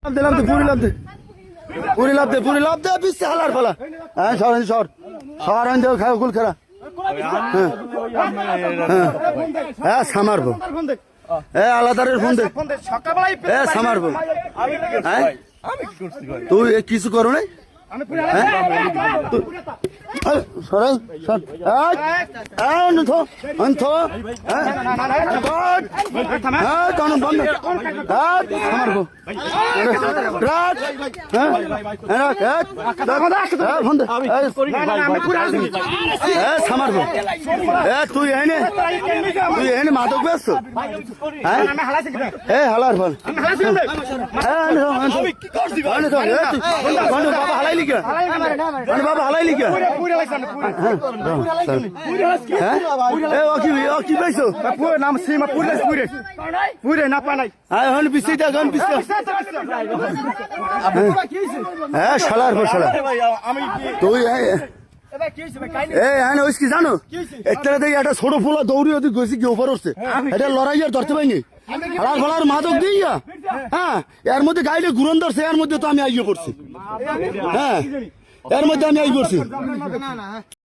দিলাম তো পুরি লাভ দে পুরি লাভ দে বিশ হালার ফেলা হ্যাঁ সর দেও খাও গুল খেলা হ্যাঁ সামারবো আলাদারের ফোন দে সামারবো হ্যাঁ তুই কিছু করো নাই সরাই তুই এনে মাদক ব্যস্ত হালার ফল বাবা হালাইলি কে বাবা হালাইলি কে কি পাইছো নাম সীমা পুরে না পানাই হন পিছিয়ে দেখ হন পিছিয়ে হ্যাঁ শালার পর শালা তুই কি জানো একটা দেখি একটা ছোট ফুলা দৌড়ি ওদিক গেছি কি ওপর উঠছে এটা লড়াই আর ধরতে পারিনি হালার ফালার মাদক দিয়া হ্যাঁ এর মধ্যে গাইলে ঘুরন ধরছে এর মধ্যে তো আমি আইয়ে করছি হ্যাঁ এর মধ্যে আমি আই করছি